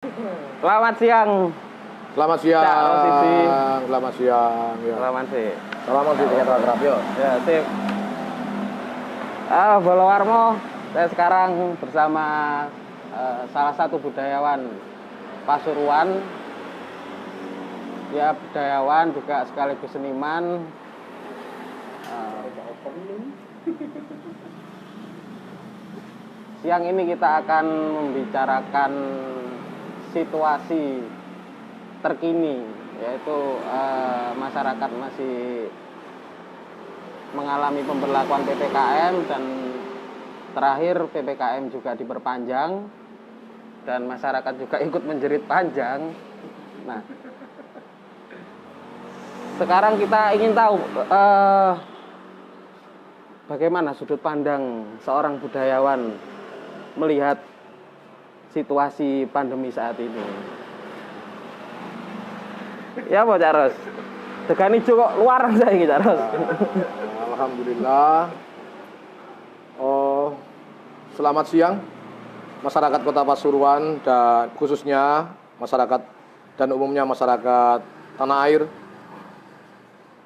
Selamat siang. Selamat siang. Cak Rosidi. Selamat siang. Ya. Selamat sih. Selamat sih dengan akrab yo. Ya, sip. Bolowarmo, saya sekarang bersama salah satu budayawan Pasuruan. Ya, budayawan juga sekaligus seniman. Siang ini kita akan membicarakan situasi terkini, yaitu masyarakat masih mengalami pemberlakuan PPKM dan terakhir PPKM juga diperpanjang dan masyarakat juga ikut menjerit panjang. Nah, sekarang kita ingin tahu bagaimana sudut pandang seorang budayawan melihat situasi pandemi saat ini. Ya, Pak Caros. Tekan ijo kok luar saya iki, Caros. Alhamdulillah. Selamat siang masyarakat Kota Pasuruan dan khususnya masyarakat dan umumnya masyarakat tanah air.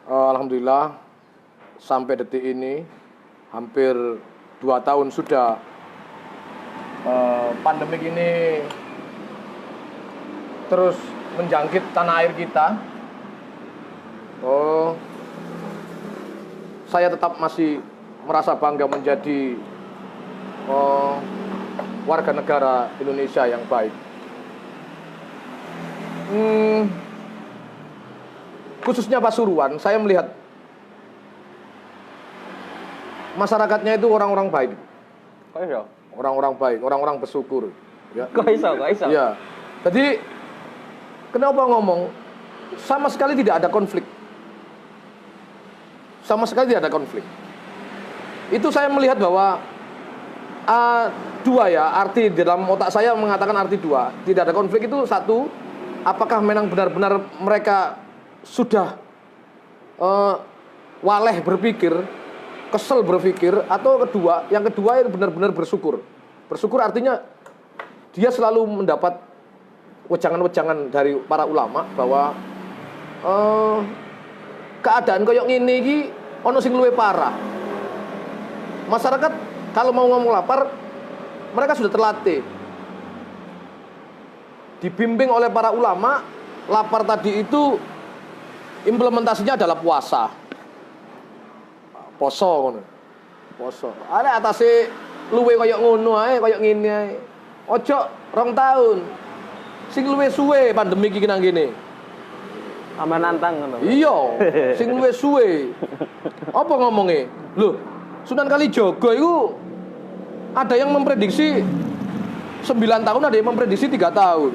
Alhamdulillah sampai detik ini hampir 2 tahun sudah pandemik ini terus menjangkit tanah air kita. Saya tetap masih merasa bangga menjadi warga negara Indonesia yang baik. Khususnya Pasuruan, saya melihat masyarakatnya itu orang-orang baik. Kok iso? Orang-orang baik, orang-orang bersyukur. Ya. Kok iso? Ya. Jadi kenapa ngomong sama sekali tidak ada konflik. Sama sekali tidak ada konflik. Itu saya melihat bahwa dua ya, arti dalam otak saya mengatakan arti dua. Tidak ada konflik itu satu, apakah memang benar-benar mereka sudah waleh berpikir, kesel berpikir, atau yang kedua itu benar-benar bersyukur. Bersyukur artinya dia selalu mendapat wejangan-wejangan dari para ulama bahwa keadaan koyok ngene iki ono sing luwih parah. Masyarakat kalau mau ngomong lapar, mereka sudah terlatih. Dibimbing oleh para ulama, lapar tadi itu implementasinya adalah puasa. Poso ngono. Poso. Ada atase luwih koyok ngono ae, koyok ngene ae. Ojo 2 tahun. Sing luwih suwe pandemi iki nang kene. Tambah nantang ngono. Iya, sing luwih suwe. Apa ngomongnya? Loh, Sunan Kalijaga itu ada yang memprediksi 9 tahun, ada yang memprediksi 3 tahun.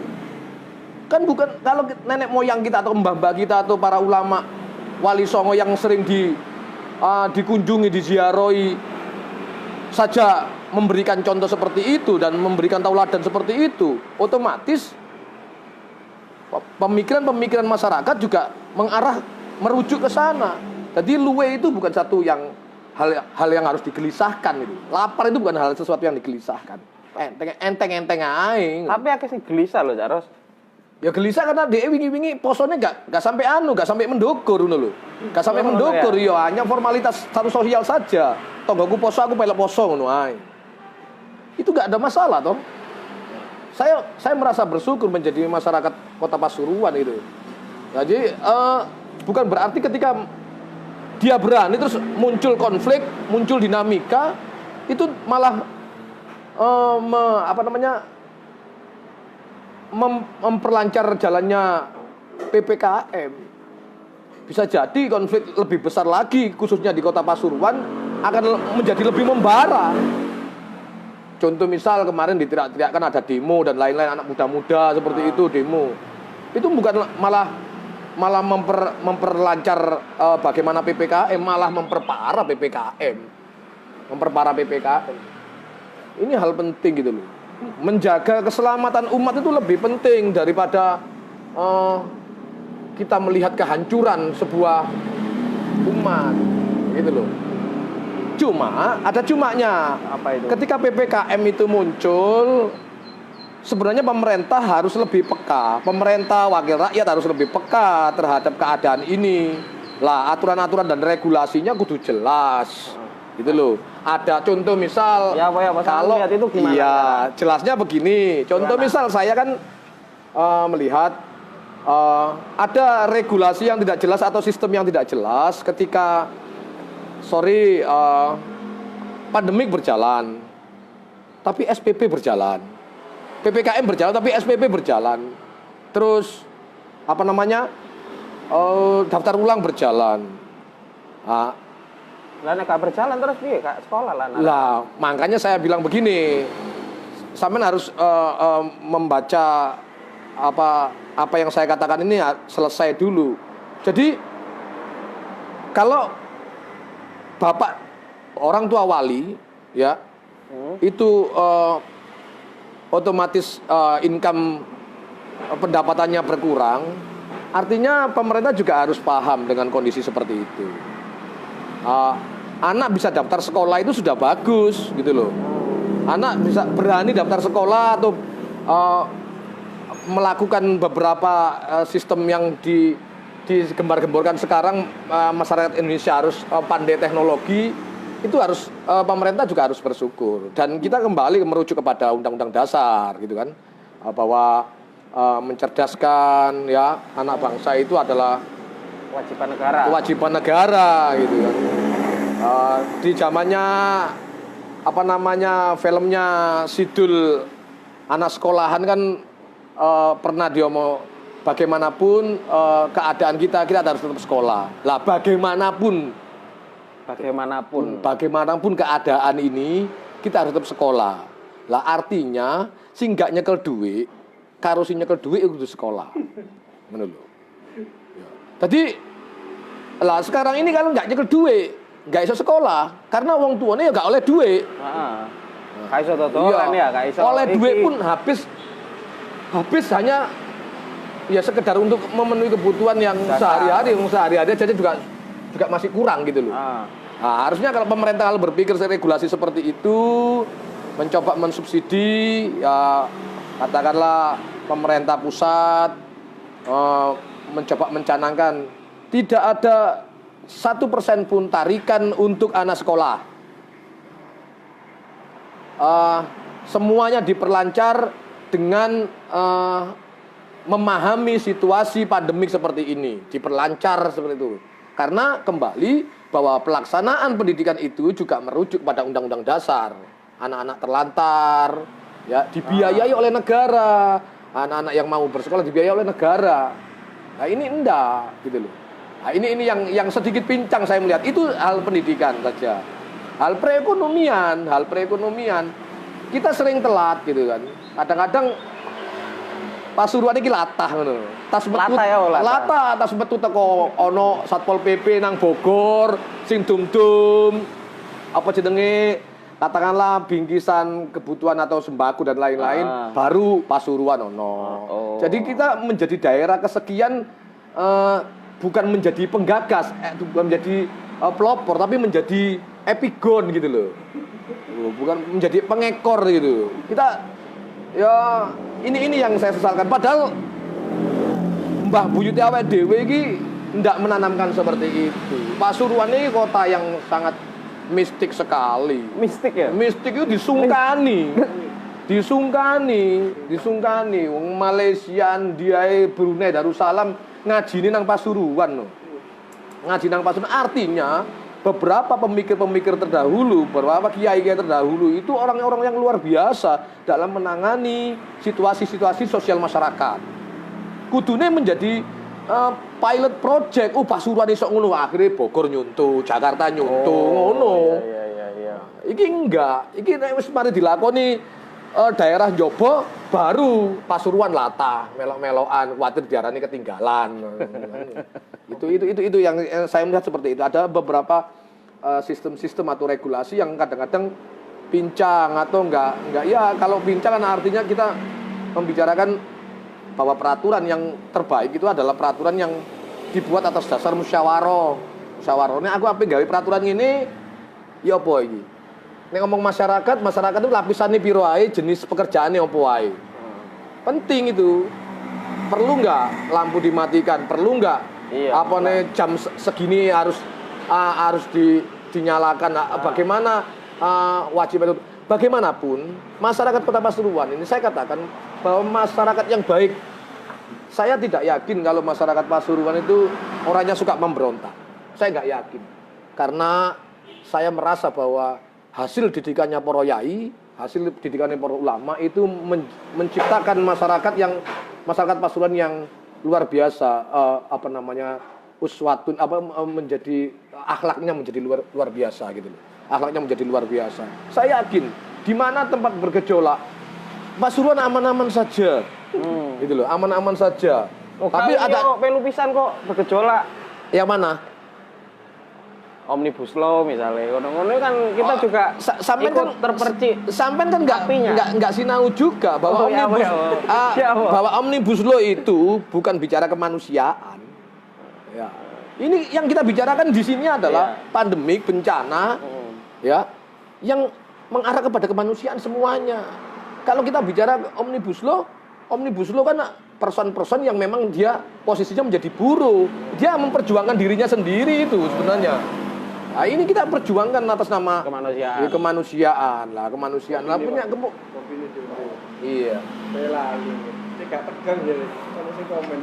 Kan bukan, kalau nenek moyang kita atau mbah-mbah kita atau para ulama wali songo yang sering dikunjungi, diziarahi saja memberikan contoh seperti itu dan memberikan tauladan seperti itu, otomatis pemikiran masyarakat juga merujuk ke sana. Jadi luwe itu bukan satu yang hal yang harus digelisahkan itu. Lapar itu bukan hal sesuatu yang digelisahkan. Enteng-enteng ae. Tapi akeh sing gelisah loh, Caros. Ya gelisah karena dia wingi-wingi posone gak sampai gak sampai mendokur ngono lho. Gak sampai mendokur ya, hanya formalitas status sosial saja. Tonggoku poso aku pelek poso ngono ae. Itu gak ada masalah toh. Saya merasa bersyukur menjadi masyarakat Kota Pasuruan itu. Jadi bukan berarti ketika dia berani terus muncul konflik, muncul dinamika, itu malah memperlancar jalannya PPKM. Bisa jadi konflik lebih besar lagi khususnya di Kota Pasuruan akan menjadi lebih membara. Contoh misal kemarin diteriak-teriakkan ada demo dan lain-lain, anak muda-muda seperti itu demo. Itu bukan malah memperlancar bagaimana PPKM, malah memperparah PPKM. Memperparah PPKM. Ini hal penting gitu loh. Menjaga keselamatan umat itu lebih penting daripada kita melihat kehancuran sebuah umat gitu loh. Cuma ada cumanya. Apa itu? Ketika PPKM itu muncul, sebenarnya pemerintah harus lebih peka. Pemerintah, wakil rakyat harus lebih peka terhadap keadaan ini. Lah, aturan-aturan dan regulasinya kudu jelas. Gitu loh. Ada contoh misal Ya, kalau lihat itu gimana? iya, jelasnya begini. Contoh Gimana? misal saya kan melihat ada regulasi yang tidak jelas atau sistem yang tidak jelas ketika pandemik berjalan tapi SPP berjalan. PPKM berjalan tapi SPP berjalan. Terus daftar ulang berjalan. Lah nek gak berjalan terus piye Kak sekolah lah. Lah, makanya saya bilang begini. Sampean harus membaca apa yang saya katakan ini selesai dulu. Jadi kalau Bapak orang tua wali ya itu otomatis income pendapatannya berkurang, artinya pemerintah juga harus paham dengan kondisi seperti itu. Anak bisa daftar sekolah itu sudah bagus gitu loh. Anak bisa berani daftar sekolah atau melakukan beberapa sistem yang digembar-gemborkan sekarang. Masyarakat Indonesia harus pandai teknologi. Itu harus pemerintah juga harus bersyukur. Dan kita kembali merujuk kepada Undang-Undang Dasar gitu kan, bahwa mencerdaskan ya anak bangsa itu adalah kewajiban negara gitu kan. Di zamannya filmnya Sidul anak sekolahan kan pernah dia mau bagaimanapun keadaan kita harus tetap sekolah. Lah bagaimanapun keadaan ini kita harus tetap sekolah. Lah artinya sing gak nyekel duit karo sing nyekel duit itu sekolah. Ngono lho. Jadi lah sekarang ini kalau nggak nyekel duit nggak iso sekolah karena wong tuane ya nggak oleh duit. Gak iso dodolan ya, gak iso. Oleh duit pun habis hanya ya sekedar untuk memenuhi kebutuhan yang sehari-hari aja juga masih kurang gitu loh. Nah, harusnya kalau pemerintah kalau berpikir regulasi seperti itu, mencoba mensubsidi, ya katakanlah pemerintah pusat mencoba mencanangkan tidak ada 1% pun tarikan untuk anak sekolah. Semuanya diperlancar dengan memahami situasi pandemik seperti ini, diperlancar seperti itu. Karena kembali bahwa pelaksanaan pendidikan itu juga merujuk pada Undang-Undang Dasar. Anak-anak terlantar, ya dibiayai oleh negara. Anak-anak yang mau bersekolah dibiayai oleh negara. Nah ini enggak, gitu loh. Nah ini yang sedikit pincang saya melihat itu hal pendidikan saja. Hal perekonomian. Kita sering telat gitu kan. Kadang-kadang Pasuruan iki latah ngono. Tas metu teko ono Satpol PP nang Bogor sing dum-dum apa jenenge katakanlah bingkisan kebutuhan atau sembako dan lain-lain baru Pasuruan ono. Jadi kita menjadi daerah kesekian bukan menjadi penggagas, bukan menjadi pelopor tapi menjadi epigon gitu loh. Bukan menjadi pengekor gitu. Kita ya ini yang saya sesalkan. Padahal Mbah Buyut awake dhewe iki ndak menanamkan seperti itu. Pasuruan ini kota yang sangat mistik sekali. Mistik ya? Mistik itu disungkani. Wong Malaysia, India, Brunei, Darussalam ngajine nang Pasuruan loh. Ngaji nang Pasuruan artinya beberapa pemikir-pemikir terdahulu, beberapa kiai-kiai terdahulu itu orang-orang yang luar biasa dalam menangani situasi-situasi sosial masyarakat. Kudune menjadi pilot project. Pasuruan iso ngono, akhirnya Bogor nyuntuh, Jakarta nyuntuh, ngono. Iya. Iki enggak, iki nek wis mari dilakoni daerah Jobo baru Pasuruan latah, melok-melokan, kuwatir diarani ketinggalan. Itu yang saya melihat seperti itu. Ada beberapa sistem-sistem atau regulasi yang kadang-kadang pincang atau enggak. Ya kalau pincang kan artinya kita membicarakan bahwa peraturan yang terbaik itu adalah peraturan yang dibuat atas dasar musyawarah. Musyawarahnya aku apa gawe peraturan ini ya apa iki? Nek ngomong masyarakat itu lapisane piro ae, jenis pekerjaane apa wae. penting itu. Perlu nggak lampu dimatikan? Perlu nggak jam segini harus dinyalakan? Bagaimana wajib itu? Bagaimanapun masyarakat Kota Pasuruan ini saya katakan bahwa masyarakat yang baik. Saya tidak yakin kalau masyarakat Pasuruan itu orangnya suka memberontak. Saya nggak yakin. Karena saya merasa bahwa hasil didikannya para yai, hasil didikannya para ulama itu menciptakan masyarakat Pasuruan yang luar biasa, uswatun menjadi akhlaknya menjadi luar biasa gitu loh. Akhlaknya menjadi luar biasa. Saya yakin di mana tempat bergejolak Pasuruan aman-aman saja. Gitu loh, aman-aman saja. Tapi ada pelupisan kok bergejolak. Yang mana? Omnibus Law misalnya, ngono kan kita juga sampai ikut terpercik. Sampai kan nggak sinau juga bahwa bahwa Omnibus Law itu bukan bicara kemanusiaan. Ya. Ini yang kita bicarakan di sini adalah pandemik, bencana, ya, yang mengarah kepada kemanusiaan semuanya. Kalau kita bicara Omnibus Law kan person-person yang memang dia posisinya menjadi buruh, dia memperjuangkan dirinya sendiri itu sebenarnya. Nah, ini kita perjuangkan atas nama kemanusiaan lah, kemanusiaan lah punya gemuk. Iya. Bela ini. Tidak tegang ya, kalau saya komen.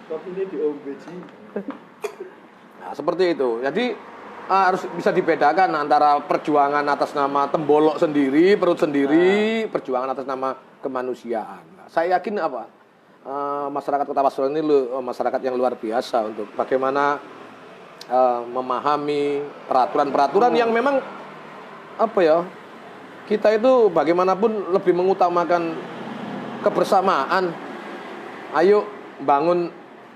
Kopi ini diombe sih. Nah, seperti itu. Jadi harus bisa dibedakan antara perjuangan atas nama tembolok sendiri, perut sendiri, perjuangan atas nama kemanusiaan. Nah, saya yakin masyarakat Kota Pasuruan ini masyarakat yang luar biasa untuk bagaimana memahami peraturan-peraturan yang memang kita itu bagaimanapun lebih mengutamakan kebersamaan. Ayo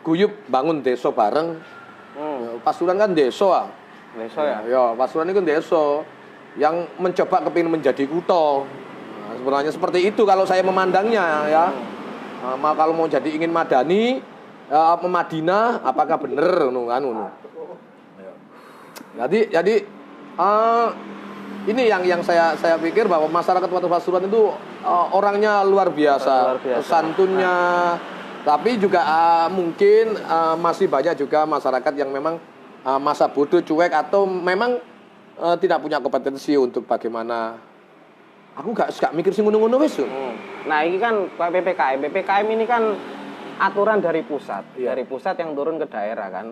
guyup bangun desa bareng. Pasuruan kan desa. Desa ya? Ya, Pasuruan itu kan desa yang mencoba kepingin menjadi kutha. Nah, sebenarnya seperti itu kalau saya memandangnya ya. Kalau mau jadi ingin madani, Madinah, apakah benar ngono. Jadi ini yang saya pikir bahwa masyarakat Kota Pasuruan itu orangnya luar biasa. Santunnya. Tapi juga mungkin masih banyak juga masyarakat yang memang masa bodoh, cuek atau memang tidak punya kompetensi untuk bagaimana. Aku gak mikir sing ngono-ngono wis. Nah, ini kan PPKM ini kan aturan dari pusat, dari pusat yang turun ke daerah kan.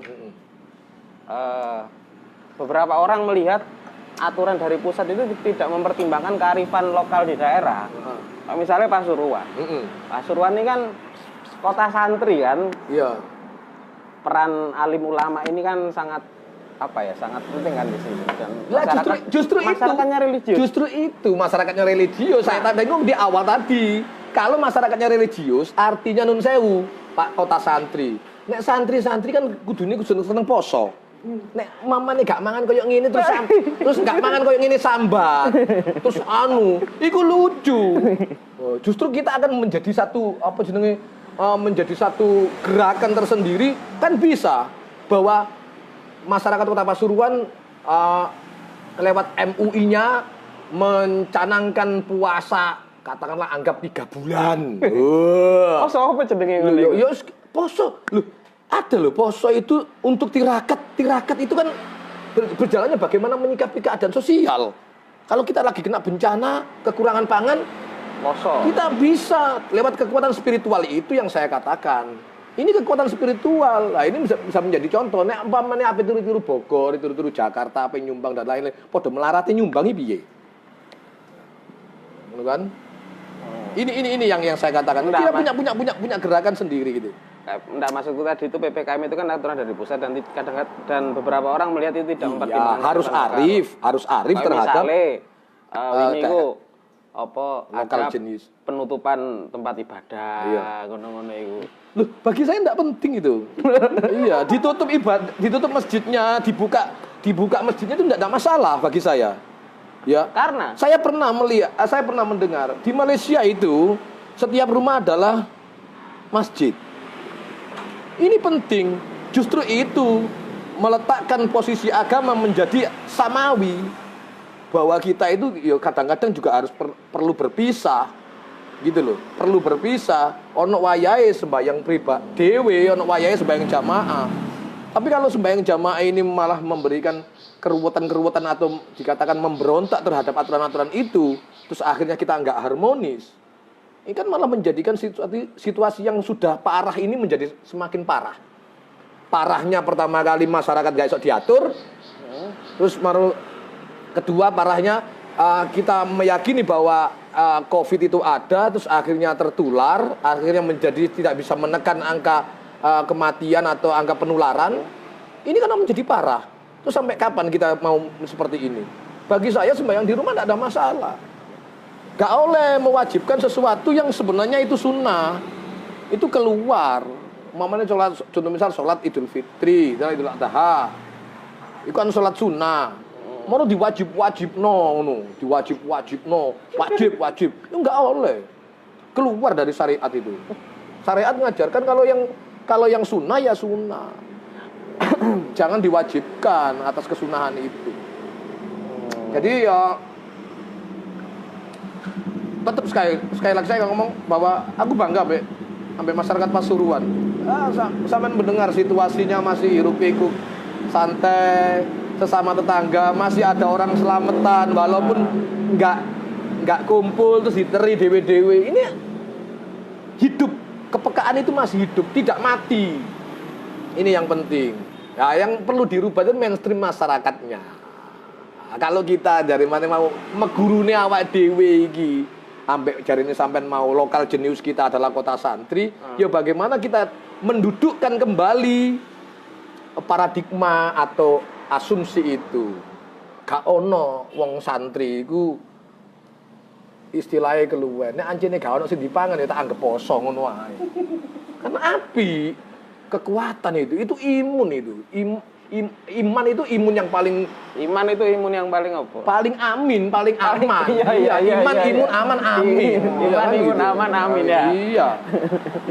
Beberapa orang melihat aturan dari pusat itu tidak mempertimbangkan kearifan lokal di daerah. Misalnya Pasuruan. Pasuruan ini kan kota santri kan. Iya. Peran alim ulama ini kan sangat sangat penting kan di sini. Dan justru masyarakatnya religius. Justru itu masyarakatnya religius. Saya tadi ngomong di awal tadi. Kalau masyarakatnya religius, artinya nun sewu, Pak, kota santri. Nek santri kan kudune seneng poso. Nek mamane gak mangan koyo ngene terus gak mangan koyo ngene sambat. Terus iku lucu. Justru kita akan menjadi satu menjadi satu gerakan tersendiri kan bisa bahwa masyarakat Kota Pasuruan lewat MUI-nya mencanangkan puasa katakanlah anggap 3 bulan. Poso apa jenenge ngene? Ya poso. Loh, ada loh poso itu untuk tirakat. Tirakat itu kan berjalannya bagaimana menyikapi keadaan sosial. Kalau kita lagi kena bencana, kekurangan pangan, poso. Kita bisa lewat kekuatan spiritual itu yang saya katakan. Ini kekuatan spiritual. Nah, ini bisa menjadi contoh. Nek umpamane ape turu-turu Bogor, turu-turu Jakarta, ape nyumbang dan lain-lain, padha melarati nyumbangi piye? Ngono kan? Ini yang saya katakan. Kita punya gerakan sendiri gitu. Enggak, maksudku tadi itu PPKM itu kan aturan dari pusat dan beberapa orang melihat itu tidak mempertimbangkan. Harus arif terhadap ini ku lokal jenis penutupan tempat ibadah, ngono-ngono itu. Loh, bagi saya enggak penting itu. Iya, ditutup masjidnya, dibuka masjidnya itu enggak ada masalah bagi saya. Ya. Karena saya pernah mendengar di Malaysia itu setiap rumah adalah masjid. Ini penting. Justru itu meletakkan posisi agama menjadi samawi. bahwa kita itu ya kadang-kadang juga harus perlu berpisah. Gitu loh, perlu berpisah. Ono wayahe sembahyang pribadi dewe, ono wayahe sembahyang jamaah. Tapi kalau sembahyang jamaah ini malah memberikan keruwetan-keruwetan atau dikatakan memberontak terhadap aturan-aturan itu, terus akhirnya kita nggak harmonis. Ini kan malah menjadikan situasi yang sudah parah ini menjadi semakin parah. Parahnya pertama kali masyarakat nggak bisa diatur, terus kedua parahnya kita meyakini bahwa COVID itu ada, terus akhirnya tertular, akhirnya menjadi tidak bisa menekan angka kematian atau angka penularan. Ini kan menjadi parah. Terus sampai kapan kita mau seperti ini? Bagi saya sembahyang di rumah tidak ada masalah. Gak oleh mewajibkan sesuatu yang sebenarnya itu sunnah. Itu keluar. Mamanya sholat, contoh misal sholat Idul Fitri, Idul Adha. Itu kan sholat sunnah. Mau wajib wajib itu nggak oleh, keluar dari syariat itu. Syariat mengajarkan kalau yang sunnah ya sunnah, jangan diwajibkan atas kesunahan itu. Jadi ya tetap sekali lagi saya ngomong bahwa aku bangga sampai masyarakat Pasuruan. Sampai mendengar situasinya masih hiruk-pikuk santai, sesama tetangga masih ada orang selamatan walaupun nggak kumpul terus diteri dewe-dewe. Ini hidup, kepekaan itu masih hidup, tidak mati. Ini yang penting. Nah, yang perlu dirubah itu mainstream masyarakatnya. Nah, kalau kita dari mana mau megurune awak dewe iki, ambek jarine sampean mau lokal jenius kita adalah kota santri, ya bagaimana kita mendudukkan kembali paradigma atau asumsi itu. Gak ono wong santri iku istilahnya keluwen. Nek ancene gak ono sing dipangan ya tak anggap poso ngono wae. Kan api, kekuatan itu imun itu. Iman itu imun yang paling apa? Paling amin, paling aman. Iya. Imun aman amin. Imun aman amin ya. Iya.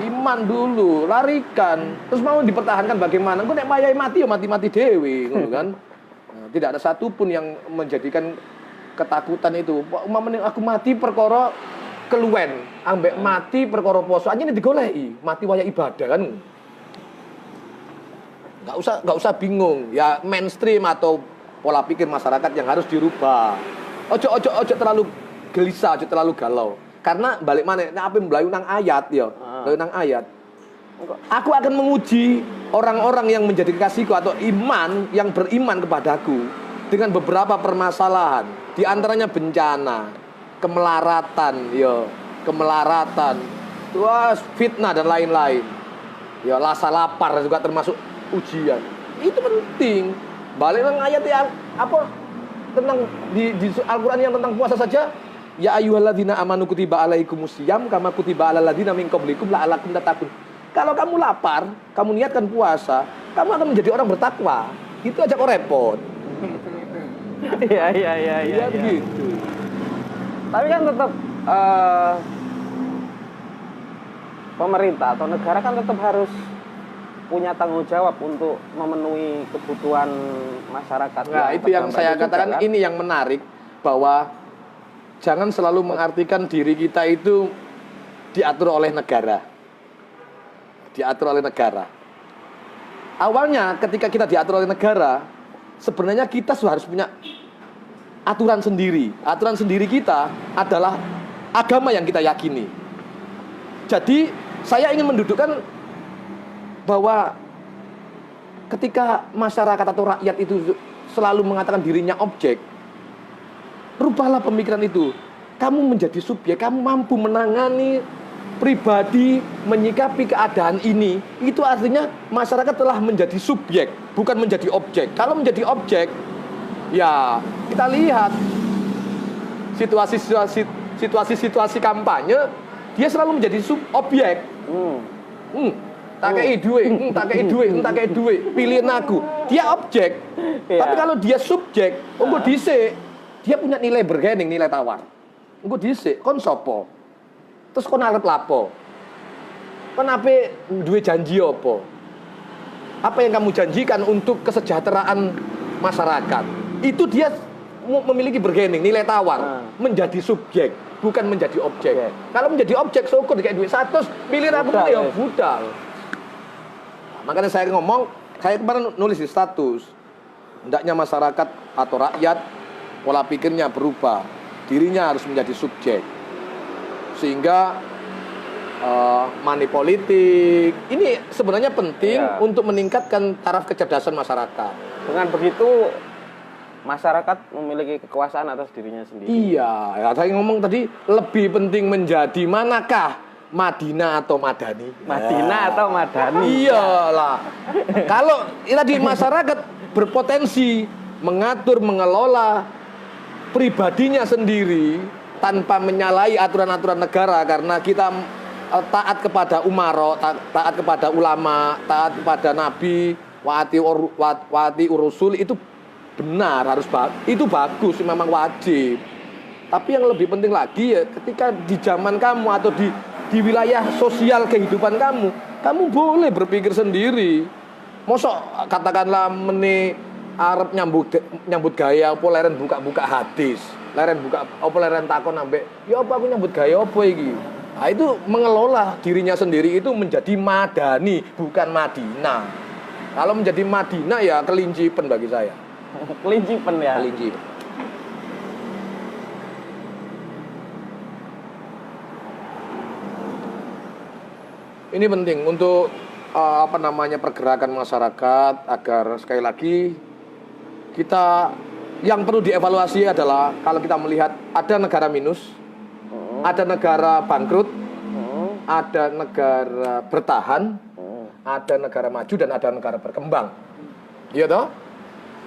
Iman dulu, larikan. Terus mau dipertahankan bagaimana? Engko nek mayai mati ya mati-mati dewe, ngono kan. Nah, tidak ada satupun yang menjadikan ketakutan itu. Umpamane aku mati perkara keluwen, ambek mati perkara poso. Anjene digoleki, mati waya ibadah kan. Nggak usah bingung. Ya mainstream atau pola pikir masyarakat yang harus dirubah. Ojo terlalu gelisah, ojo terlalu galau. Karena balik mana? Nek ape mlayu nang ayat ya. Mlayu nang ayat. Aku akan menguji orang-orang yang menjadi kekasihku atau iman yang beriman kepadaku dengan beberapa permasalahan. Di antaranya bencana, kemelaratan, terus fitnah dan lain-lain. Ya rasa lapar juga termasuk ujian. Itu penting. Balik nang ayat yang apa tentang di Al-Qur'an yang tentang puasa saja. Ya ayyuhalladzina amanu kutiba alaikumusiyam kama kutiba alal ladzina min qablikum la'allakum tattaqun. Kalau kamu lapar, kamu niatkan puasa, kamu akan menjadi orang bertakwa. Itu aja kok repot. Iya begitu. Tapi kan tetap pemerintah atau negara kan tetap harus punya tanggung jawab untuk memenuhi kebutuhan masyarakat. Nah, itu yang saya katakan kan? Ini yang menarik bahwa jangan selalu mengartikan diri kita itu diatur oleh negara. Diatur oleh negara. Awalnya ketika kita diatur oleh negara, sebenarnya kita harus punya aturan sendiri. Aturan sendiri kita adalah agama yang kita yakini. Jadi, saya ingin mendudukkan bahwa ketika masyarakat atau rakyat itu selalu mengatakan dirinya objek, rubahlah pemikiran itu. Kamu menjadi subjek, kamu mampu menangani pribadi, menyikapi keadaan ini. Itu artinya masyarakat telah menjadi subjek, bukan menjadi objek. Kalau menjadi objek, ya kita lihat situasi kampanye, dia selalu menjadi objek. Tak kei duit, pilihin aku. Dia objek. Tapi kalau dia subjek, engko dhisik, dia punya nilai bargaining, nilai tawar. Engko dhisik, kon sapa? Terus kon arep lapo? Kon ape duwe janji apa? Apa yang kamu janjikan untuk kesejahteraan masyarakat? Itu dia memiliki bargaining, nilai tawar, menjadi subjek, bukan menjadi objek. Kalau menjadi objek, syukur kayak duit 100, pilih aku ya budal. Makanya saya ngomong, saya kemarin nulis di status, hendaknya masyarakat atau rakyat pola pikirnya berubah, dirinya harus menjadi subjek, sehingga money politik ini sebenarnya penting untuk meningkatkan taraf kecerdasan masyarakat. Dengan begitu masyarakat memiliki kekuasaan atas dirinya sendiri. Iya, ya, saya ngomong tadi lebih penting menjadi manakah Madinah atau Madani? Madinah atau Madani? Iyalah. Kalau tadi masyarakat berpotensi mengatur, mengelola pribadinya sendiri tanpa menyalahi aturan-aturan negara, karena kita taat kepada umaro, taat kepada ulama, taat kepada nabi, wati urusul, itu benar, harus itu bagus, memang wajib. Tapi yang lebih penting lagi ya, ketika di zaman kamu atau di wilayah sosial kehidupan kamu boleh berpikir sendiri. Mosok katakanlah arep nyambut gaya apa leren buka hadis, leren buka apa leren takon ambek ya apa aku nyambut gaya apa iki. Nah, itu mengelola dirinya sendiri itu menjadi madani, bukan Madinah. Kalau menjadi Madinah ya kelincipan bagi saya. Kelincipan ya. Kelincipan. Ini penting untuk pergerakan masyarakat agar sekali lagi kita yang perlu dievaluasi adalah kalau kita melihat ada negara minus, ada negara bangkrut, ada negara bertahan, ada negara maju dan ada negara berkembang. Iya toh?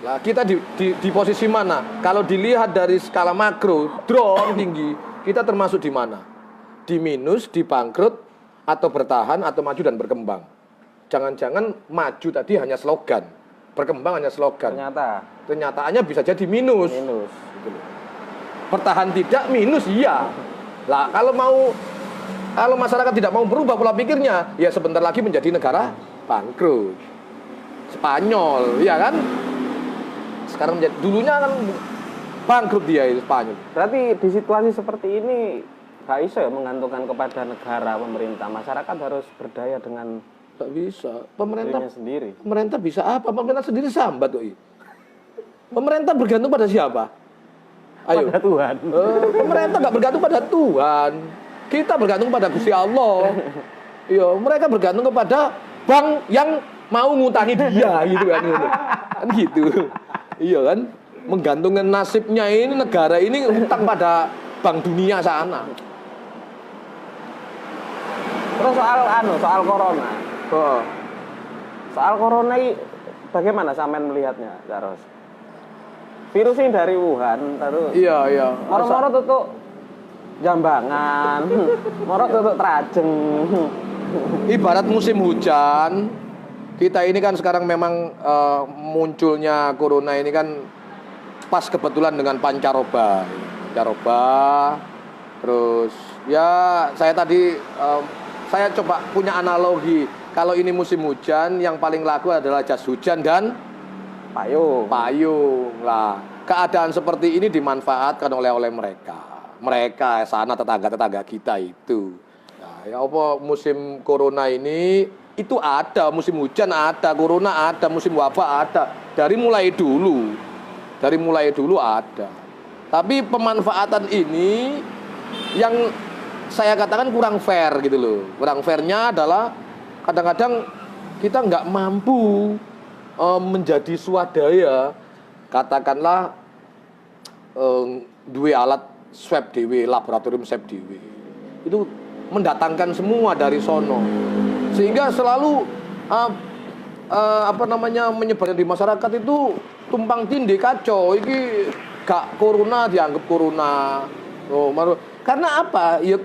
Lah kita di posisi mana? Kalau dilihat dari skala makro, drone tinggi, kita termasuk di mana? Di minus, di bangkrut, atau bertahan, atau maju dan berkembang. Jangan-jangan maju tadi hanya slogan, berkembang hanya slogan. Kenyataannya bisa jadi minus. Bertahan tidak, minus iya. Lah kalau masyarakat tidak mau berubah pola pikirnya, ya sebentar lagi menjadi negara bangkrut. Spanyol, ya kan? Sekarang dulunya kan bangkrut dia itu Spanyol. Berarti di situasi seperti ini gak bisa ya menggantungkan kepada negara, pemerintah. Masyarakat harus berdaya dengan gak bisa. Pemerintah sendiri. Pemerintah bisa apa? Pemerintah sendiri sambat kok. Pemerintah bergantung pada siapa? Ayo. Pada Tuhan. Pemerintah gak bergantung pada Tuhan. Kita bergantung pada Gusti Allah. Iya, mereka bergantung kepada bank yang mau ngutangi dia gitu kan. Kan gitu. Iya kan? Menggantungkan nasibnya ini negara ini hutang pada bank dunia sana. Terus soal corona. Soal corona ini bagaimana sampean melihatnya, Zaros? Virus ini dari Wuhan, terus. Iya. Moro-moro tutup Jambangan, moro tutup Trajeng. Ibarat musim hujan, kita ini kan sekarang memang munculnya corona ini kan pas kebetulan dengan pancaroba. Terus ya saya tadi saya coba punya analogi. Kalau ini musim hujan, yang paling laku adalah jas hujan dan payung lah. Keadaan seperti ini dimanfaatkan oleh mereka sana tetangga kita itu. Nah, ya apa musim corona ini itu ada, musim hujan ada, corona ada, musim wabah ada. Dari mulai dulu ada. Tapi pemanfaatan ini yang saya katakan kurang fair gitu loh. Kurang fairnya adalah kadang-kadang kita nggak mampu menjadi swadaya, katakanlah dua alat swab dewe, laboratorium swab dewe, itu mendatangkan semua dari sono, sehingga selalu menyebarnya di masyarakat itu tumpang tindih, kacau. Iki gak corona dianggap corona. Karena apa? Ya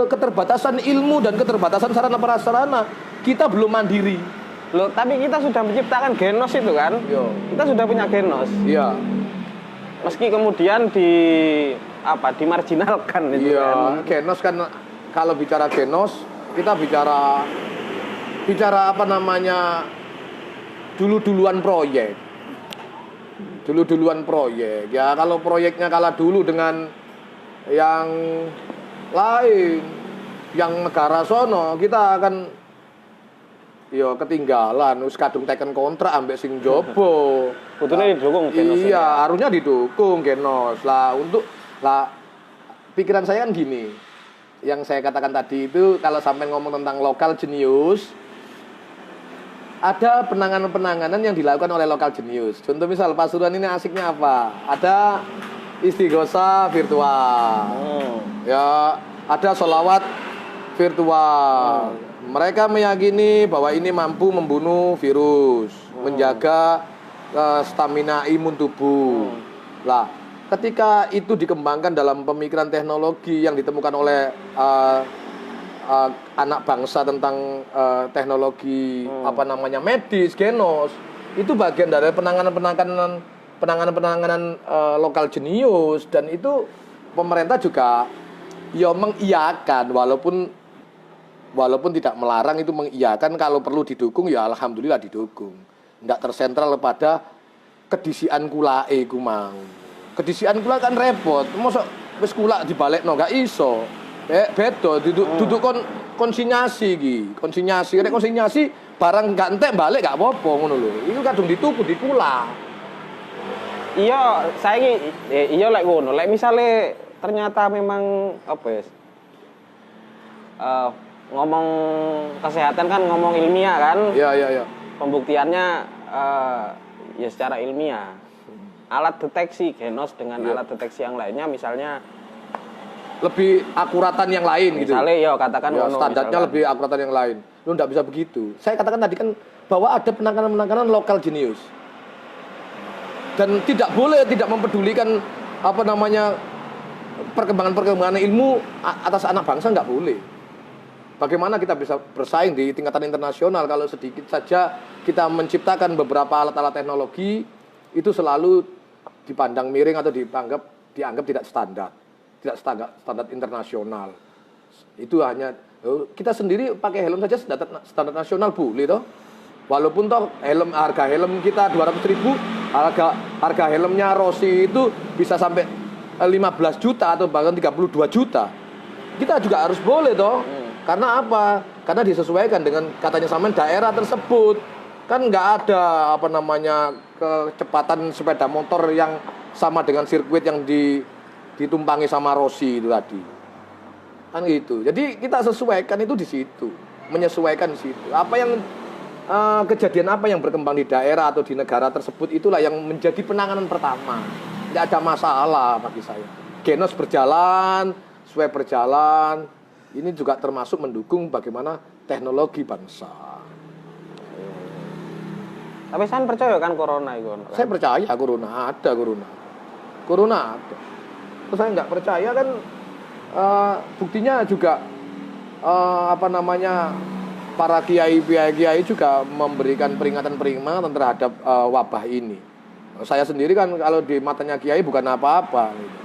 keterbatasan ilmu dan keterbatasan sarana prasarana. Kita belum mandiri. Loh, tapi kita sudah menciptakan genos itu kan? Yo. Kita sudah punya genos. Iya. Meski kemudian dimarginalkan itu kan. Genos kan, kalau bicara genos, kita bicara dulu-duluan proyek. dulu-duluan proyek. Ya kalau proyeknya kalah dulu dengan yang lain, yang negara sono, kita akan yo ketinggalan, wis kadung teken kontrak ambek sing jopo. Butuhnya didukung Genos. Iya, harusnya didukung Genos. Pikiran saya kan gini. Yang saya katakan tadi itu kalau sampai ngomong tentang lokal jenius, ada penanganan-penanganan yang dilakukan oleh lokal jenius. Contoh misal Pasuruan ini asiknya apa? Ada istighosa virtual. Ya, ada sholawat virtual. Mereka meyakini bahwa ini mampu membunuh virus, menjaga stamina imun tubuh. Lah, ketika itu dikembangkan dalam pemikiran teknologi yang ditemukan oleh anak bangsa tentang teknologi medis, Genos, itu bagian dari penanganan lokal jenius, dan itu pemerintah juga ya mengiyakan walaupun tidak melarang, itu mengiyakan kalau perlu didukung ya alhamdulillah didukung. Nggak tersentral pada kedisian kulae ku mau. Kedisian kula kan repot. Mosok wis kula dibalekno gak iso. Beda duduk konsinyasi iki. Konsinyasi barang gak entek balik gak apa-apa ngono lho. Iku kadung dituku di kula. Iya, saiki iya lek ngono. Lek misale ternyata memang apa ya? Ngomong kesehatan kan ngomong ilmiah kan? Iya. Pembuktiannya ya secara ilmiah. Alat deteksi Genos dengan alat deteksi yang lainnya misalnya lebih akuratan yang lain gitu. Misalnya ya katakan ya, standarnya misalkan lebih akuratan yang lain. Lu enggak bisa begitu. Saya katakan tadi kan bahwa ada penanganan lokal jenius. Dan tidak boleh tidak mempedulikan perkembangan ilmu atas anak bangsa, nggak boleh. Bagaimana kita bisa bersaing di tingkatan internasional kalau sedikit saja kita menciptakan beberapa alat-alat teknologi itu selalu dipandang miring atau dianggap tidak standar internasional. Itu hanya kita sendiri pakai helm saja standar nasional boleh toh. Walaupun toh harga helm kita 200.000, harga helmnya Rossi itu bisa sampai 15 juta atau bahkan 32 juta. Kita juga harus boleh toh. Karena apa? Karena disesuaikan dengan katanya sama daerah tersebut. Kan nggak ada kecepatan sepeda motor yang sama dengan sirkuit yang ditumpangi sama Rossi itu tadi. Kan gitu. Jadi kita sesuaikan itu di situ, menyesuaikan di situ. Apa yang kejadian apa yang berkembang di daerah atau di negara tersebut, itulah yang menjadi penanganan pertama. Nggak ada masalah bagi saya. Genos berjalan, Swab berjalan. Ini juga termasuk mendukung bagaimana teknologi bangsa. Tapi saya percaya kan corona itu. Saya percaya corona ada. Terus saya nggak percaya kan buktinya juga para kiai juga memberikan peringatan terhadap wabah ini. Saya sendiri kan kalau di matanya kiai bukan apa-apa.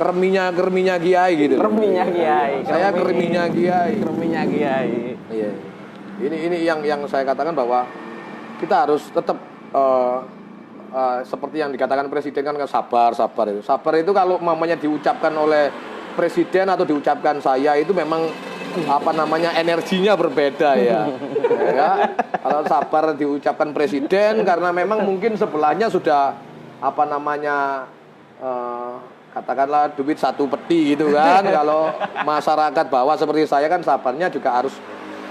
Kerminya kiai gitu. Kerminya kiai. Saya kerminya kiai. Iya. Ini yang saya katakan bahwa kita harus tetap seperti yang dikatakan presiden kan sabar itu. Sabar itu kalau mamanya diucapkan oleh presiden atau diucapkan saya itu memang energinya berbeda ya. Kalau sabar diucapkan presiden karena memang mungkin sebelahnya sudah katakanlah duit satu peti gitu kan. Kalau masyarakat bawah seperti saya kan sabarnya juga harus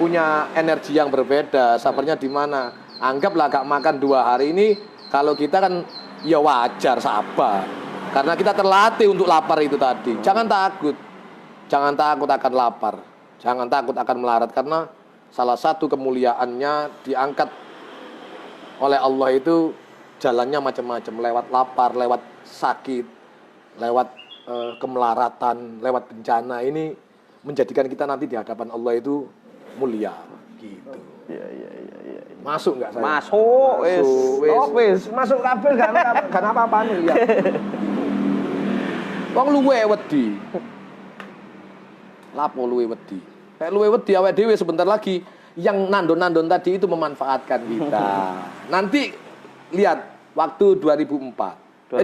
punya energi yang berbeda. Sabarnya di mana? Anggaplah gak makan 2 hari ini, kalau kita kan ya wajar sabar. Karena kita terlatih untuk lapar itu tadi. Jangan takut akan lapar. Jangan takut akan melarat, karena salah satu kemuliaannya diangkat oleh Allah itu jalannya macam-macam, lewat lapar, lewat sakit, lewat kemelaratan, lewat bencana. Ini menjadikan kita nanti di hadapan Allah itu mulia gitu. Iya. Masuk nggak saya? Masuk. Masuk kabel gak apa-apa nih ya. Wong luwe wedi. Lapo luwe wedi? Kayak luwe wedi awake dhewe sebentar lagi yang nandon-nandon tadi itu memanfaatkan kita. Nanti lihat waktu 2024.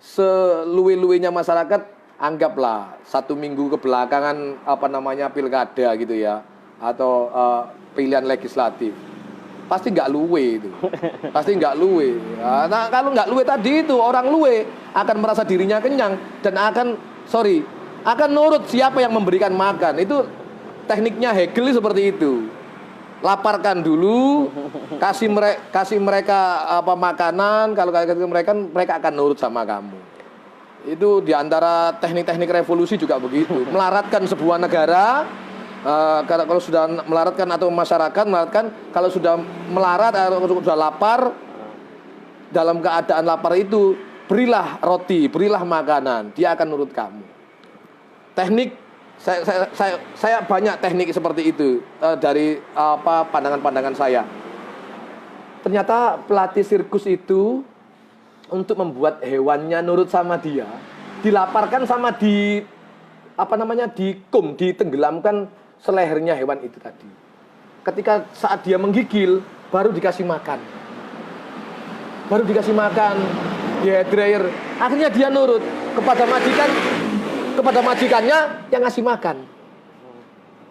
Seluwe-luwenya masyarakat anggaplah 1 minggu kebelakangan pilkada gitu ya, atau pilihan legislatif, pasti nggak luwe itu, pasti nggak luwe. Nah, kalau nggak luwe tadi itu orang luwe akan merasa dirinya kenyang dan akan nurut siapa yang memberikan makan. Itu tekniknya Hegel seperti itu. Laparkan dulu, kasih mereka makanan, kalau mereka akan nurut sama kamu. Itu diantara teknik-teknik revolusi juga begitu. Melaratkan sebuah negara, kalau sudah melaratkan atau masyarakat melaratkan, kalau sudah melarat atau sudah lapar, dalam keadaan lapar itu berilah roti, berilah makanan, dia akan nurut kamu. Teknik saya banyak teknik seperti itu dari pandangan-pandangan saya. Ternyata pelatih sirkus itu untuk membuat hewannya nurut sama dia, dilaparkan sama ditenggelamkan selehernya hewan itu tadi. Ketika saat dia menggigil, baru dikasih makan. Dehydrator. Akhirnya dia nurut kepada majikannya yang ngasih makan.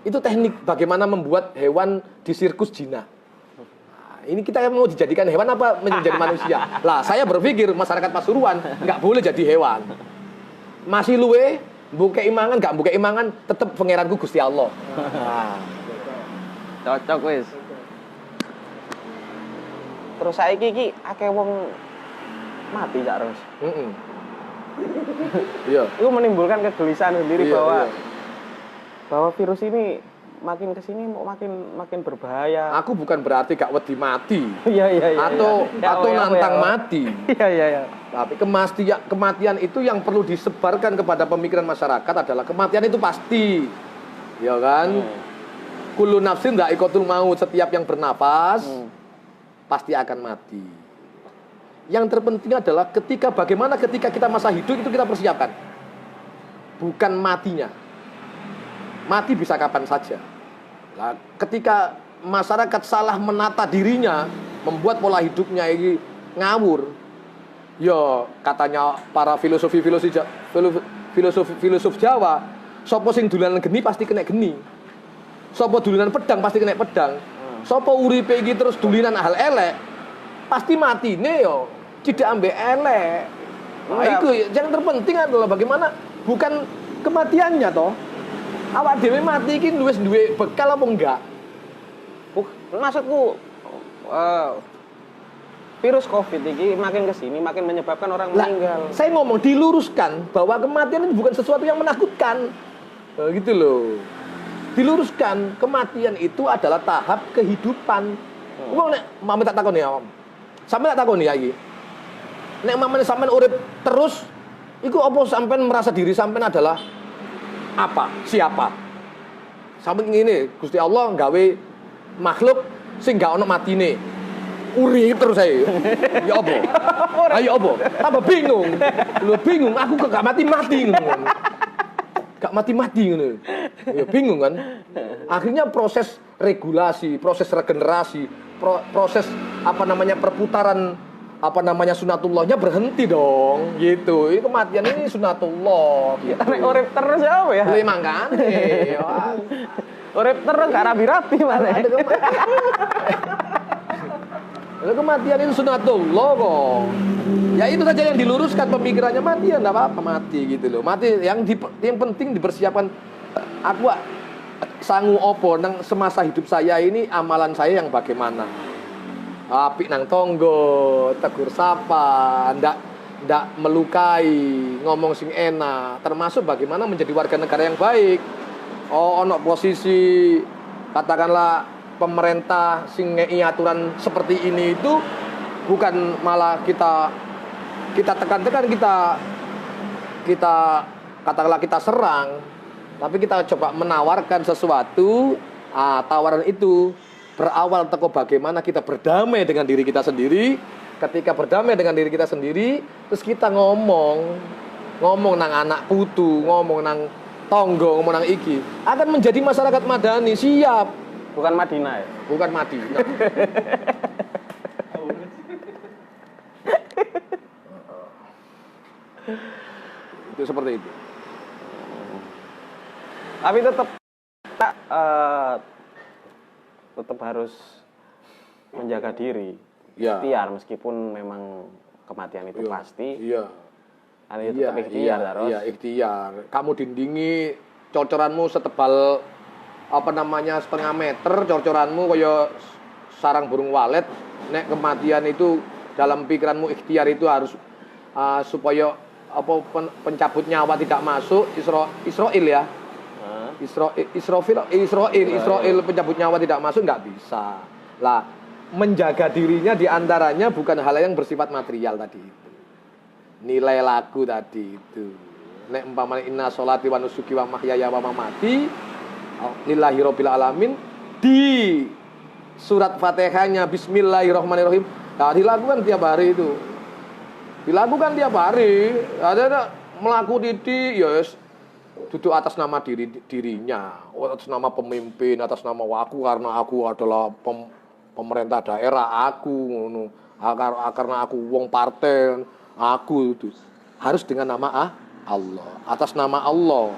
Itu teknik bagaimana membuat hewan di sirkus jinak. Nah, ini kita mau dijadikan hewan apa menjadi manusia? Lah, saya berpikir masyarakat Pasuruan nggak boleh jadi hewan. Masih luwe, buka imangan, nggak buka imangan, tetap pangeranku Gusti Allah. Nah. Cocok wis. Terus saiki iki akeh wong mati Cak Ros. Iya. Itu menimbulkan kegelisahan sendiri bahwa virus ini makin kesini makin berbahaya. Aku bukan berarti gak wedi mati. Iya. Atau nantang mati. Iya. Tapi kematian itu yang perlu disebarkan kepada pemikiran masyarakat adalah kematian itu pasti. Ya kan? Kullu nafsin dha'iqatul maut, setiap yang bernapas pasti akan mati. Yang terpenting adalah bagaimana ketika kita masa hidup itu kita persiapkan. Bukan matinya. Mati bisa kapan saja. Nah, ketika masyarakat salah menata dirinya, membuat pola hidupnya ini ngawur. Ya, katanya para filosof Jawa, sopo sing dolanan geni pasti kena geni. Sopo dolanan pedang pasti kena pedang. Sopo uripe iki terus dolinan hal elek, pasti matine yo tidak ambek elek. Nah, itu yang terpenting adalah bagaimana bukan kematiannya toh. Awak dhewe mati iki wis duwe bekal apa enggak? Maksudku virus Covid ini makin kesini makin menyebabkan orang meninggal. Saya ngomong diluruskan bahwa kematian itu bukan sesuatu yang menakutkan. Gitu loh. Diluruskan, kematian itu adalah tahap kehidupan. Wong nek mami tak takoni ya, Om. Sampe tak takoni ya iki. Nek mamane sampean urip terus, iku apa sampean merasa diri sampean adalah apa? Siapa? Sampeyan ngene, Gusti Allah gawe makhluk sing gak ono matine. Urip terus ae. Ya apa? Ayo apa? Tambah bingung. Lu bingung, aku kok gak mati-mati ngono. Gak mati-mati ngono. Ya bingung kan? Akhirnya proses regulasi, proses regenerasi, proses perputaran sunatullahnya berhenti dong, gitu. Ini kematian ini sunatullah. Gitu. Kita nek urip terus ya apa ya? Lha mangkane. Urip terus gak rabi-rabi mana. Lalu kematian itu sunatullah kok. Ya itu saja yang diluruskan pemikirannya, mati ya enggak apa-apa mati gitu loh. Mati yang penting dipersiapkan. Aku sangu opo nang semasa hidup saya ini, amalan saya yang bagaimana? Apik nang tonggo, tegur sapa, ndak melukai, ngomong sing enak, termasuk bagaimana menjadi warga negara yang baik. Oh, ono posisi katakanlah pemerintah sing ngei aturan seperti ini itu bukan malah kita tekan-tekan, kita katakanlah kita serang, tapi kita coba menawarkan sesuatu. Tawaran itu berawal teko bagaimana kita berdamai dengan diri kita sendiri. Ketika berdamai dengan diri kita sendiri, terus kita ngomong nang anak putu, ngomong nang tonggo, ngomong nang iki, akan menjadi masyarakat madani. Siap. Bukan Madinah ya? Bukan Madinah. itu seperti itu. Tapi tetap harus menjaga diri. Ya. Ikhtiar meskipun memang kematian itu pasti. Iya. Ada itu tetap ikhtiar terus. Iya, ikhtiar. Kamu dindingi cocoranmu setebal setengah meter, cocoranmu kaya sarang burung walet. Nek kematian itu dalam pikiranmu ikhtiar itu harus supaya pencabut nyawa tidak masuk. Israel ya. Israel pencabut nyawa tidak masuk nggak bisa. Lah, menjaga dirinya diantaranya bukan hal yang bersifat material tadi itu. Nilai laku tadi itu. Nek umpamanya inna sholati wa nusuki wa mahyaya wa mamati lillahi rabbil alamin, di surat Fatihahnya bismillahirrahmanirrahim. Nah, dilakukan tiap hari itu. Dilakukan tiap hari. Ada melaku didi ya duduk atas nama dirinya, atas nama pemimpin, atas nama aku karena aku adalah pemerintah daerah aku ngono. Karena aku wong partai, aku itu harus dengan nama Allah, atas nama Allah.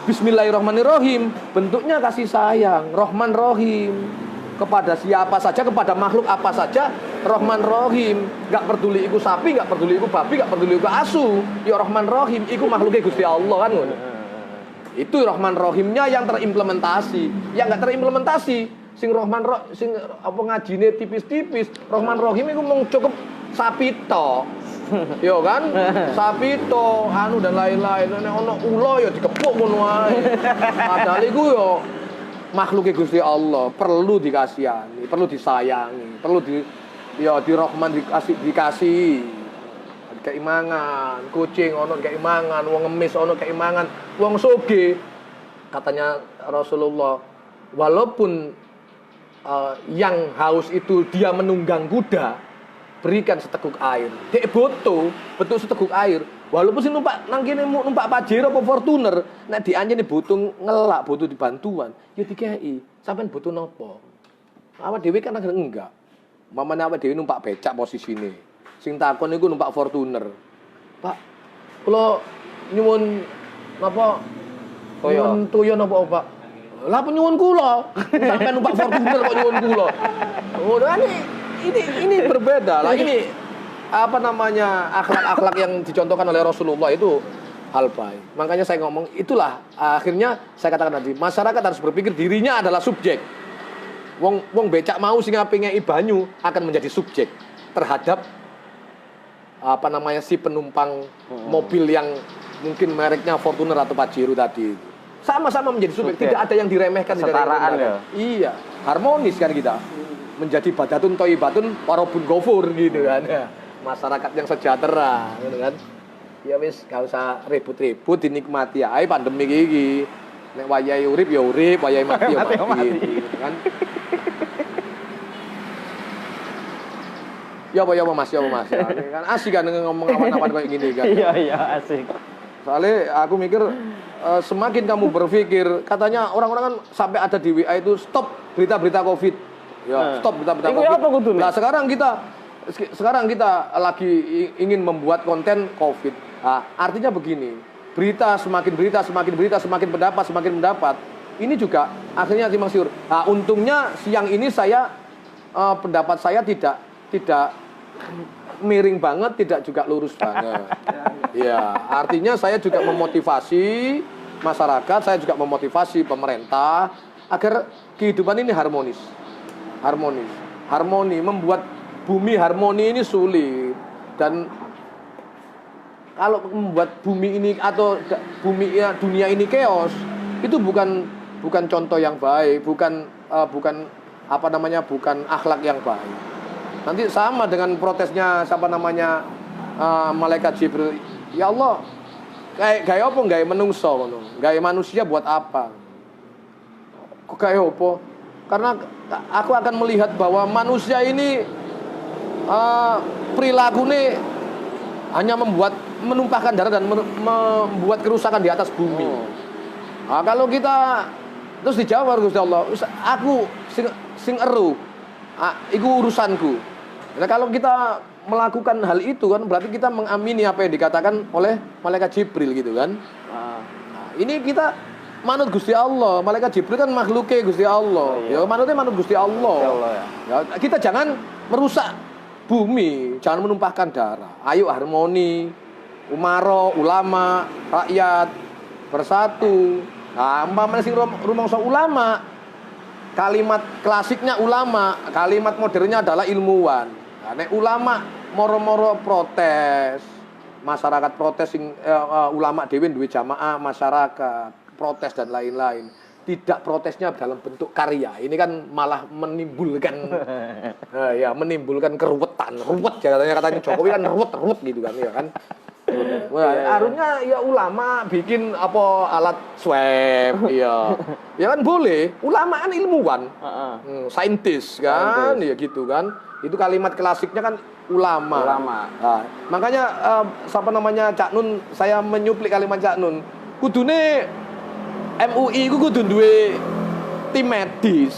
Bismillahirrahmanirrahim, bentuknya kasih sayang, Rahman Rahim, kepada siapa saja, kepada makhluk apa saja, Rahman Rahim. Gak peduli iku sapi, gak peduli iku babi, gak peduli iku asu, ya Rahman Rahim, iku makhluknya Gusti Allah kan ngono. Itu Rahman Rahimnya yang terimplementasi. Yang gak terimplementasi, sing Rahman sing ngajine tipis-tipis, Rahman Rahim iku mung cukup sapi tok. Yo kan, sapi to, dan lain-lain. Nek ono ula ya dikepuk ngono ae. Padahal iku yo makhluk Gusti Allah, perlu dikasihani, perlu disayangi, perlu dirahman dikasih. Keimangan, kucing ono keimangan, wong ngemis ono keimangan, wong soge. Katanya Rasulullah, walaupun yang haus itu dia menunggang kuda, berikan seteguk air. Dek betul seteguk air. Walaupun sing numpak nang kene numpak Pajero apa Fortuner, nek dianjene butuh ngelak, butuh dibantuan, ya dikei. Sampeyan butuh napa? Awak dhewe kan enggak. Mamane awak dhewe numpak becak posisine. Sing takon niku numpak Fortuner. Pak, kula nyuwun napa? Nyuwun toyo napa, Pak? Lah nyuwun kula. Sampeyan numpak Fortuner kok nyuwun kula. Oh, ini berbeda lah. Ini akhlak-akhlak yang dicontohkan oleh Rasulullah itu hal baik. Makanya saya ngomong itulah akhirnya saya katakan tadi, masyarakat harus berpikir dirinya adalah subjek. Wong becak mau sing ape ngei banyu akan menjadi subjek terhadap si penumpang mobil yang mungkin mereknya Fortuner atau Pajero tadi. Sama-sama menjadi subjek, tidak ada yang diremehkan, kesetaraan ya. Iya, harmonis kan kita. Menjadi badatun toibatun warobun gofur gitu kan ya. Masyarakat yang sejahtera gitu kan. Ya wis gak usah ribut-ribut, dinikmati ae pandemi iki. Nek wayahe urip ya urip, wayahe mati ya mati gitu kan. Ya apa Mas. Kan asik kan ngomong awan-awan kayak gini kan. Iya asik. Soalnya aku mikir semakin kamu berpikir, katanya orang-orang kan sampai ada di WA itu stop berita-berita Covid. Ya, stop berita-berita Covid. Nah, sekarang kita lagi ingin membuat konten Covid. Nah, artinya begini, semakin pendapat. Ini juga akhirnya simpang siur. Nah, untungnya siang ini saya pendapat saya tidak miring banget, tidak juga lurus banget. Ya, artinya saya juga memotivasi masyarakat, saya juga memotivasi pemerintah agar kehidupan ini harmoni. Membuat bumi harmoni ini sulit. Dan kalau membuat bumi ini atau dunia ini chaos, itu bukan contoh yang baik, bukan akhlak yang baik. Nanti sama dengan protesnya malaikat Jibril. Ya Allah, kayak apa gawe menungso ngono? Gawe manusia buat apa? Kok kayak apa? Karena aku akan melihat bahwa manusia ini perilakunya hanya menumpahkan darah dan membuat kerusakan di atas bumi. Nah, kalau kita terus dijawab Gusti Allah, aku sing eru, iku urusanku. Nah, kalau kita melakukan hal itu kan berarti kita mengamini apa yang dikatakan oleh malaikat Jibril gitu kan. Nah, ini kita manut Gusti Allah. Malaikat Jibril kan makhluknya Gusti Allah. Oh, iya. Ya manutnya manut Gusti Allah. Gusti Allah, Ya, kita jangan merusak bumi, jangan menumpahkan darah. Ayo harmoni, umaro, ulama, rakyat bersatu. Nah, umpamanya sing rumangsa ulama, kalimat klasiknya ulama, kalimat modernnya adalah ilmuwan. Nah, nek ulama moro-moro protes, masyarakat protes sing ulama dhewe duwe jamaah masyarakat, protes dan lain-lain. Tidak protesnya dalam bentuk karya. Ini kan malah menimbulkan menimbulkan keruwetan. Ruwet katanya Jokowi kan ruwet gitu kan ya kan. Wah, harusnya ya ulama bikin apa alat swab, iya. Ya kan boleh. Ulama kan ilmuwan, saintis kan, ya gitu kan. Itu kalimat klasiknya kan ulama. Nah, makanya siapa namanya Cak Nun, saya menyuplik kalimat Cak Nun. Kudune MUI ku kudu duwe tim medis.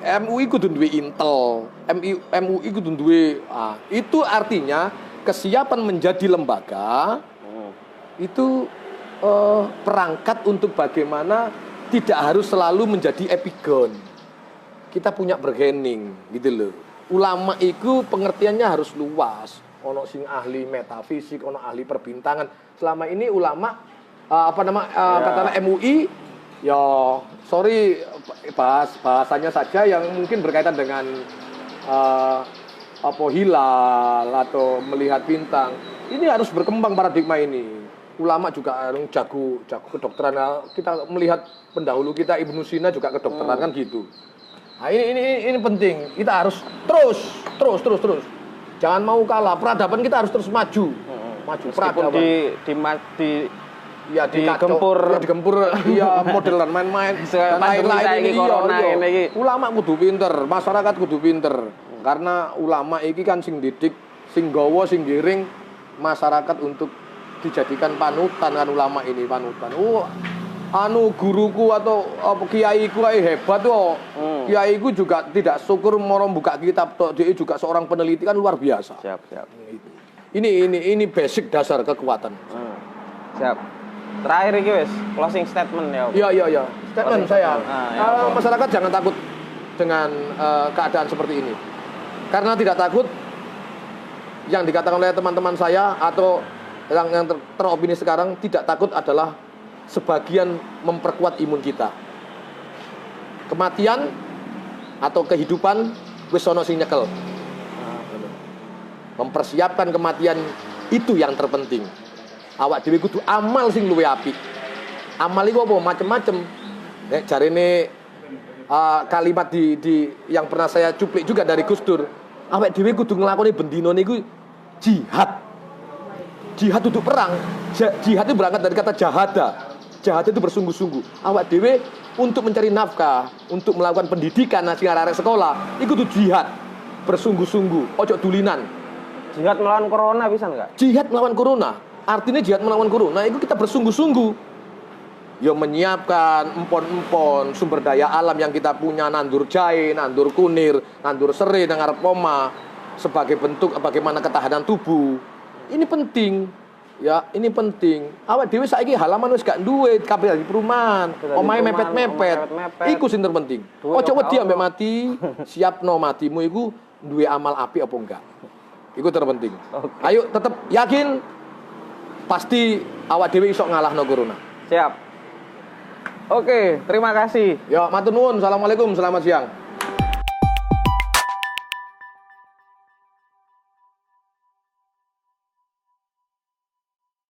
MUI kudu duwe intel. MUI kudu duwe itu artinya kesiapan menjadi lembaga itu perangkat untuk bagaimana tidak harus selalu menjadi epigon. Kita punya bargaining gitu loh. Ulama itu pengertiannya harus luas. Ono sing ahli metafisik, ono ahli perbintangan. Selama ini ulama katakanlah MUI ya sorry bahasanya saja yang mungkin berkaitan dengan hilal atau melihat bintang. Ini harus berkembang paradigma ini. Ulama juga jago kedokteran. Kita melihat pendahulu kita Ibnu Sina juga kedokteran kan gitu. Nah, ini penting. Kita harus terus. Jangan mau kalah. Peradaban kita harus terus maju. Maju peradaban. Digempur model dan main-main dan lain-lain ini. Ulama kudu pinter, masyarakat kudu pinter. Karena ulama iki kan sing didik, sing gawa, sing giring masyarakat untuk dijadikan panutan kan ulama ini panutan. Guruku atau kiaiku hebat kok. Kiaiku juga tidak syukur mau buka kitab tok, dia juga seorang peneliti kan luar biasa. Siap. Ini basic dasar kekuatan. Siap. Terakhir iki wis closing statement ya. Iya. Statement saya. Masyarakat jangan takut dengan keadaan seperti ini. Karena tidak takut yang dikatakan oleh teman-teman saya atau yang teropini sekarang tidak takut adalah sebagian memperkuat imun kita. Kematian atau kehidupan wis ono sing nyekel. Mempersiapkan kematian itu yang terpenting. Awak dhewe kudu amal sing luwih apik. Amal iku apa macem-macem. Nek jarene kalimat di yang pernah saya cuplik juga dari Gus Dur. Awak dhewe kudu nglakoni bendina niku jihad. Jihad untuk perang. Jihad itu berangkat dari kata jahada. Jihad itu bersungguh-sungguh. Awak dhewe untuk mencari nafkah, untuk melakukan pendidikan sing arek sekolah, iku kudu jihad. Bersungguh-sungguh, ojo dulinan. Jihad melawan corona bisa enggak? Jihad melawan corona. Artinya jihad melawan corona itu kita bersungguh-sungguh. Ya menyiapkan empon-empon sumber daya alam yang kita punya, nandur jahe, nandur kunir, nandur serai nang arep oma sebagai bentuk bagaimana ketahanan tubuh. Ini penting. Ya, ini penting. Awak dhewe saiki halaman wis gak duwe, kabeh di perumahan. Omahe mepet-mepet. Iku sing terpenting. Ojo wedi ambek mati, siapno matimu iku duwe amal apik apa enggak. Iku terpenting. Okay. Ayo tetap yakin pasti awak dhewe iso ngalahno corona. Siap. Oke, terima kasih. Ya, matur nuwun. Assalamualaikum, selamat siang.